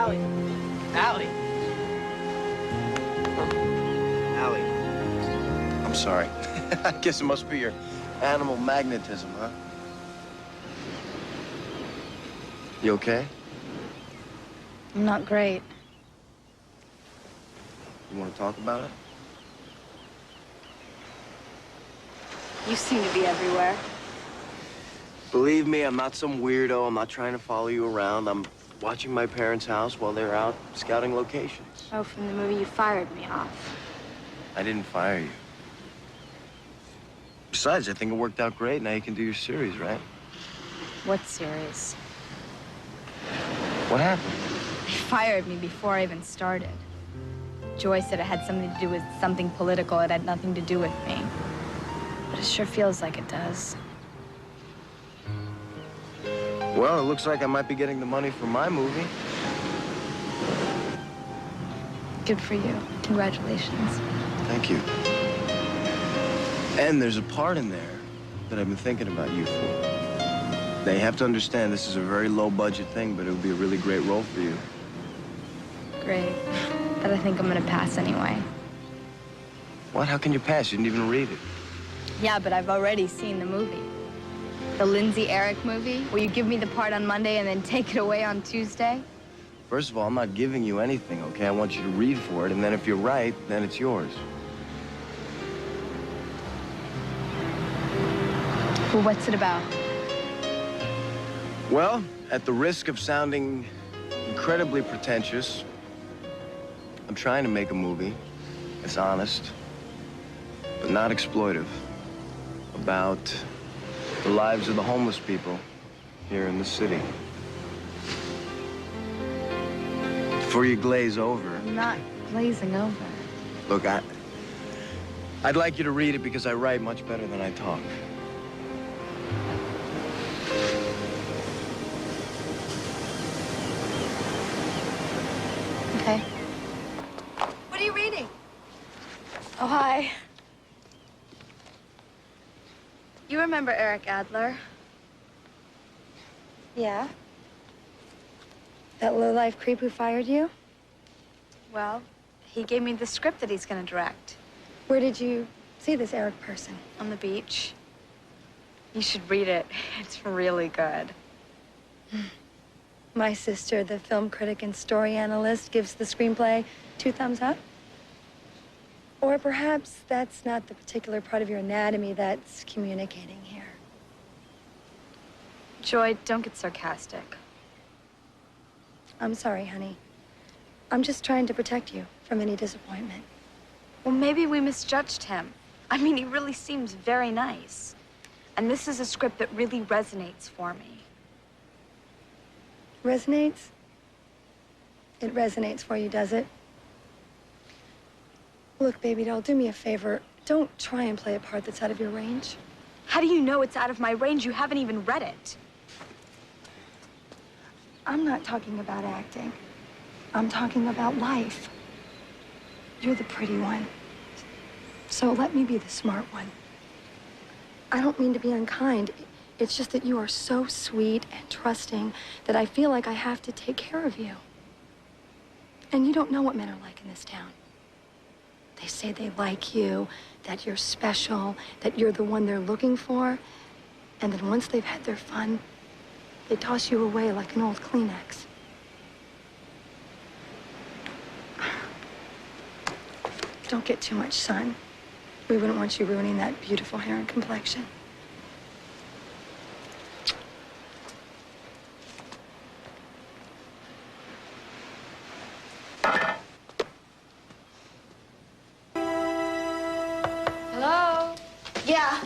Allie. Allie. Allie. I'm sorry. I guess it must be your animal magnetism, huh? You okay? I'm not great. You want to talk about it? You seem to be everywhere. Believe me, I'm not some weirdo. I'm not trying to follow you around. I'm watching my parents' house while they're out scouting locations. Oh, from the movie you fired me off. I didn't fire you. Besides, I think it worked out great. Now you can do your series, right? What series? What happened? They fired me before I even started. Joy said it had something to do with something political. It had nothing to do with me. But it sure feels like it does. Well, it looks like I might be getting the money for my movie. Good for you. Congratulations. Thank you. And there's a part in there that I've been thinking about you for. Now, you have to understand this is a very low-budget thing, but it would be a really great role for you. Great. But I think I'm gonna pass anyway. What? How can you pass? You didn't even read it. Yeah, but I've already seen the movie. The Lindsay Eric movie, where you give me the part on Monday and then take it away on Tuesday. First of all, I'm not giving you anything, okay? I want you to read for it, and then if you're right, then it's yours. Well, what's it about? Well, at the risk of sounding incredibly pretentious, I'm trying to make a movie that's honest, but not exploitive, about the lives of the homeless people here in the city. Before you glaze over... I'm not glazing over. Look, I'd like you to read it because I write much better than I talk. Okay. What are you reading? Oh, hi. You remember Eric Adler? Yeah. That low-life creep who fired you? Well, he gave me the script that he's gonna direct. Where did you see this Eric person? On the beach. You should read it. It's really good. My sister, the film critic and story analyst, gives the screenplay 2 thumbs up. Or perhaps that's not the particular part of your anatomy that's communicating here. Joy, don't get sarcastic. I'm sorry, honey. I'm just trying to protect you from any disappointment. Well, maybe we misjudged him. I mean, he really seems very nice. And this is a script that really resonates for me. Resonates? It resonates for you, does it? Look, baby doll, do me a favor. Don't try and play a part that's out of your range. How do you know it's out of my range? You haven't even read it. I'm not talking about acting. I'm talking about life. You're the pretty one. So let me be the smart one. I don't mean to be unkind. It's just that you are so sweet and trusting that I feel like I have to take care of you. And you don't know what men are like in this town. They say they like you, that you're special, that you're the one they're looking for. And then once they've had their fun, they toss you away like an old Kleenex. Don't get too much sun. We wouldn't want you ruining that beautiful hair and complexion. Hello? Yeah.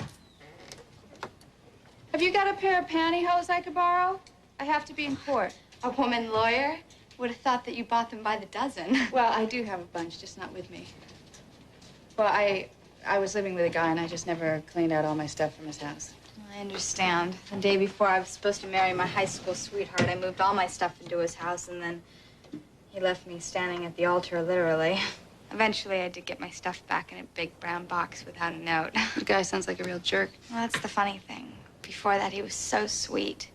Have you got a pair of pantyhose I could borrow? I have to be in court. A woman lawyer? Would have thought that you bought them by the dozen. Well, I do have a bunch, just not with me. Well, I was living with a guy, and I just never cleaned out all my stuff from his house. I understand. The day before I was supposed to marry my high school sweetheart, I moved all my stuff into his house, and then he left me standing at the altar, literally. Eventually, I did get my stuff back in a big brown box without a note. The guy sounds like a real jerk. Well, that's the funny thing. Before that, he was so sweet.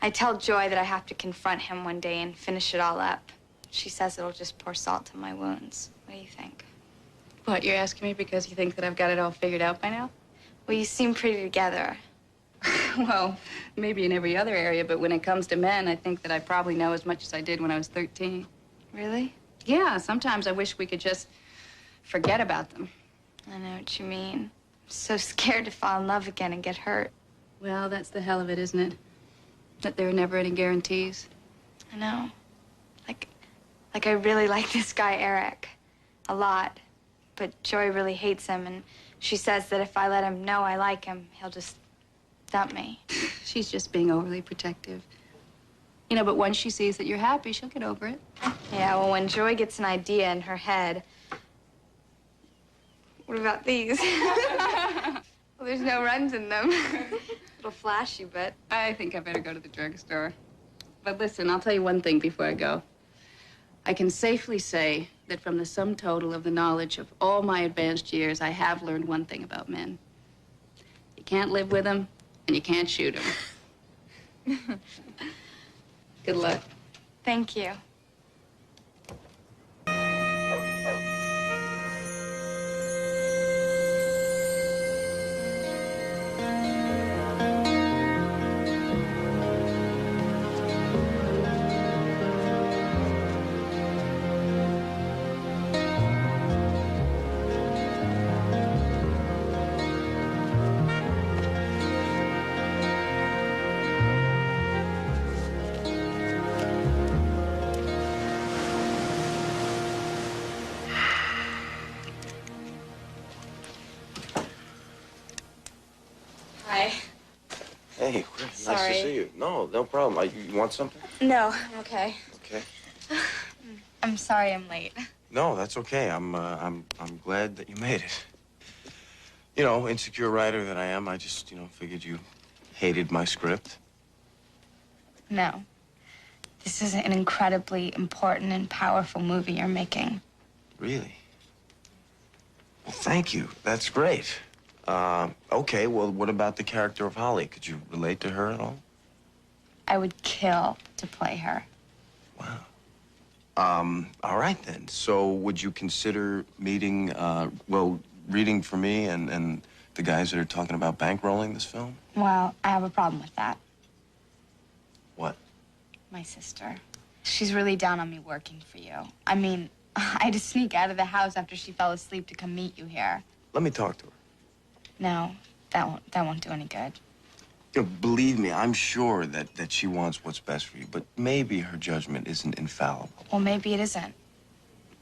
I tell Joy that I have to confront him one day and finish it all up. She says it'll just pour salt to my wounds. What do you think? What, you're asking me because you think that I've got it all figured out by now? Well, you seem pretty together. Well, maybe in every other area, but when it comes to men, I think that I probably know as much as I did when I was 13. Really? Yeah, sometimes I wish we could just forget about them. I know what you mean. I'm so scared to fall in love again and get hurt. Well, that's the hell of it, isn't it? That there are never any guarantees. I know. Like I really like this guy, Eric. A lot. But Joy really hates him, and she says that if I let him know I like him, he'll just dump me. She's just being overly protective. You know, but once she sees that you're happy, she'll get over it. Yeah, well, when Joy gets an idea in her head... What about these? Well, there's no runs in them. Little flashy, but... I think I better go to the drugstore. But listen, I'll tell you one thing before I go. I can safely say that from the sum total of the knowledge of all my advanced years, I have learned one thing about men. You can't live with them, and you can't shoot them. Good luck. Thank you. Hi. Hey, nice Sorry. to see you. No problem. You want something? No, I'm okay. Okay. I'm sorry I'm late. No, that's okay. I'm glad that you made it. You know, insecure writer that I am, I just, figured you hated my script. No. This is an incredibly important and powerful movie you're making. Really? Well, thank you. That's great. Okay, well, what about the character of Holly? Could you relate to her at all? I would kill to play her. Wow. All right then. So would you consider meeting, reading for me and the guys that are talking about bankrolling this film? Well, I have a problem with that. What? My sister. She's really down on me working for you. I mean, I had to sneak out of the house after she fell asleep to come meet you here. Let me talk to her. No, that won't do any good. Believe me, I'm sure that she wants what's best for you, but maybe her judgment isn't infallible. Well, maybe it isn't.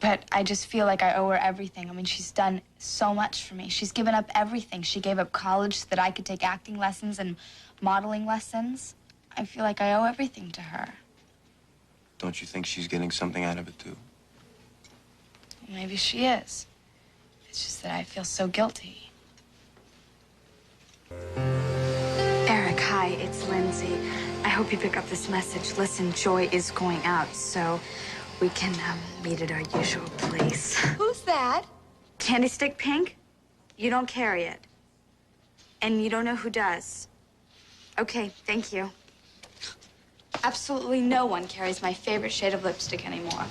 But I just feel like I owe her everything. I mean, she's done so much for me. She's given up everything. She gave up college so that I could take acting lessons and modeling lessons. I feel like I owe everything to her. Don't you think she's getting something out of it, too? Well, maybe she is. It's just that I feel so guilty. Eric, hi, it's Lindsay. I hope you pick up this message. Listen, Joy is going out, so we can meet at our usual place. Who's that? Candy Stick Pink? You don't carry it. And you don't know who does. Okay, thank you. Absolutely no one carries my favorite shade of lipstick anymore.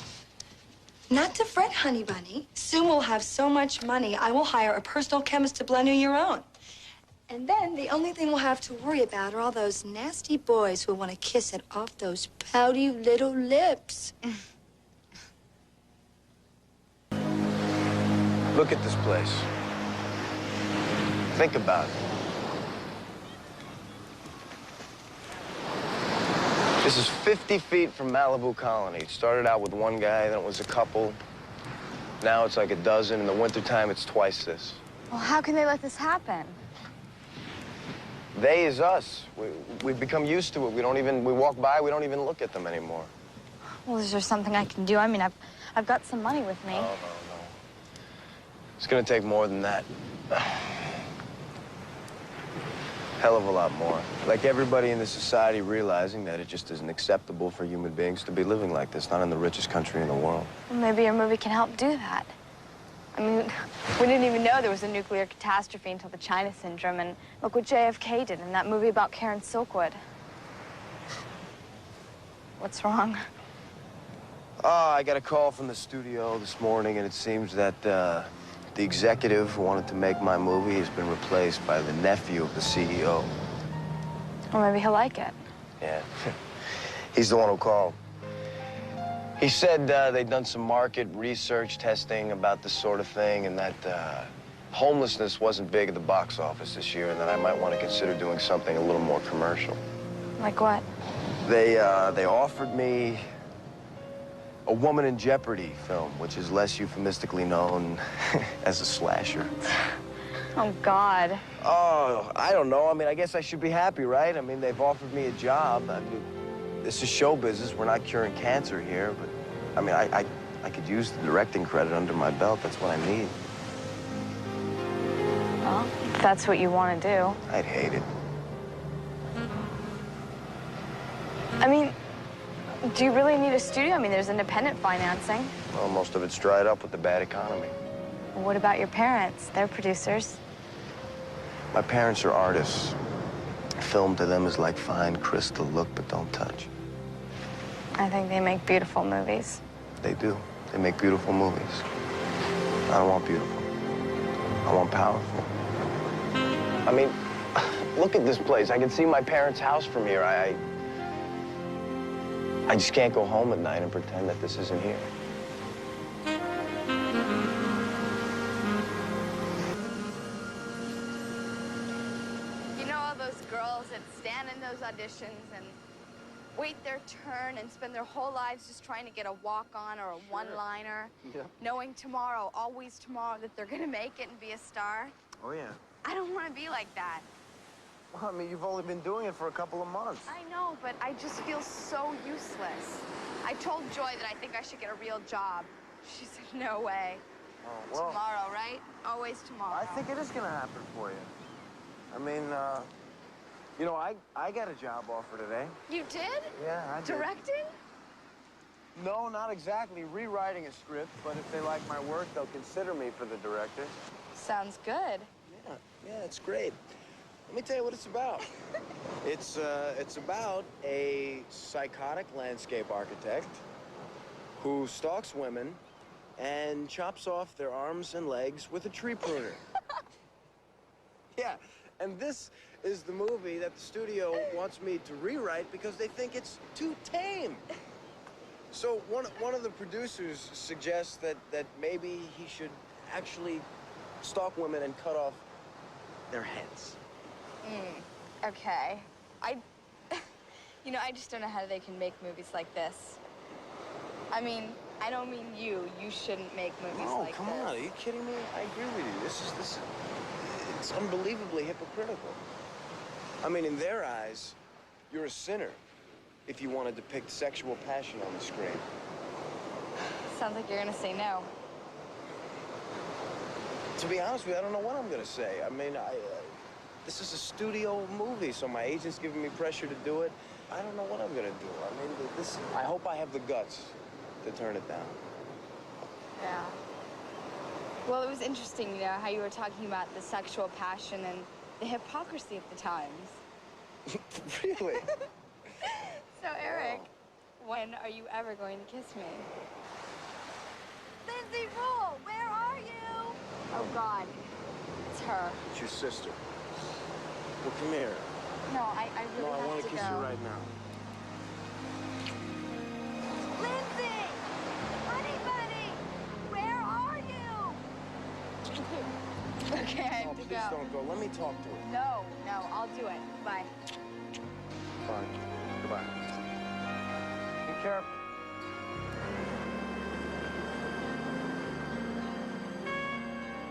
Not to fret, honey bunny. Soon we'll have so much money, I will hire a personal chemist to blend you your own. And then the only thing we'll have to worry about are all those nasty boys who want to kiss it off those pouty little lips. Look at this place. Think about it. This is 50 feet from Malibu Colony. It started out with one guy, then it was a couple. Now it's like a dozen. In the wintertime, it's twice this. Well, how can they let this happen? They is us. We've become used to it. We walk by, we don't even look at them anymore. Well, is there something I can do? I mean, I've got some money with me. No. It's gonna take more than that. Hell of a lot more. Like everybody in this society realizing that it just isn't acceptable for human beings to be living like this, not in the richest country in the world. Well, maybe your movie can help do that. I mean, we didn't even know there was a nuclear catastrophe until the China Syndrome, and look what JFK did in that movie about Karen Silkwood. What's wrong? I got a call from the studio this morning, and it seems that the executive who wanted to make my movie has been replaced by the nephew of the CEO. Well, maybe he'll like it. Yeah, he's the one who called. He said they'd done some market research testing about this sort of thing, and that homelessness wasn't big at the box office this year, and that I might want to consider doing something a little more commercial. Like what? They offered me a Woman in Jeopardy film, which is less euphemistically known as a slasher. Oh, God. Oh, I don't know. I mean, I guess I should be happy, right? I mean, they've offered me a job. I mean, this is show business. We're not curing cancer here, but I mean, I could use the directing credit under my belt. That's what I need. Well, if that's what you want to do. I'd hate it. I mean, do you really need a studio? I mean, there's independent financing. Well, most of it's dried up with the bad economy. Well, what about your parents? They're producers. My parents are artists. Film to them is like fine crystal. Look, but don't touch. I think they make beautiful movies. They do. They make beautiful movies. I don't want beautiful. I want powerful. I mean, look at this place. I can see my parents' house from here. I just can't go home at night and pretend that this isn't here. You know all those girls that stand in those auditions and wait their turn and spend their whole lives just trying to get a walk-on or a one-liner, knowing tomorrow, always tomorrow, that they're gonna make it and be a star? Oh, yeah. I don't want to be like that. Well, I mean, you've only been doing it for a couple of months. I know, but I just feel so useless. I told Joy that I think I should get a real job. She said, no way. Oh, well, Tomorrow, right? Always tomorrow. I think it is gonna happen for you. I mean, you know, I got a job offer today. You did? Yeah, I did. Directing? No, not exactly rewriting a script, but if they like my work, they'll consider me for the director. Sounds good. Yeah, it's great. Let me tell you what it's about. It's about a psychotic landscape architect who stalks women and chops off their arms and legs with a tree pruner. Yeah, and this is the movie that the studio wants me to rewrite because they think it's too tame. So one of the producers suggests that maybe he should actually stalk women and cut off their heads. Okay. You know, I just don't know how they can make movies like this. I mean, I don't mean you. You shouldn't make movies like this. Oh, come on. Are you kidding me? I agree with you. It's unbelievably hypocritical. I mean, in their eyes, you're a sinner if you want to depict sexual passion on the screen. Sounds like you're gonna say no. To be honest with you, I don't know what I'm gonna say. I mean, this is a studio movie, so my agent's giving me pressure to do it. I don't know what I'm gonna do. I mean, I hope I have the guts to turn it down. Yeah. Well, it was interesting, you know, how you were talking about the sexual passion and the hypocrisy of the times. Really? So, Eric, when are you ever going to kiss me? Lindsay Rule, where are you? Oh, God. It's her. It's your sister. Well, come here. No, I really No, I have want to to kiss go. you right now. Lindsay! Honey bunny! Where are you? Okay, I have to Please go. don't go. Let me talk to her. No, I'll do it. Bye. Fine. Goodbye. Be careful.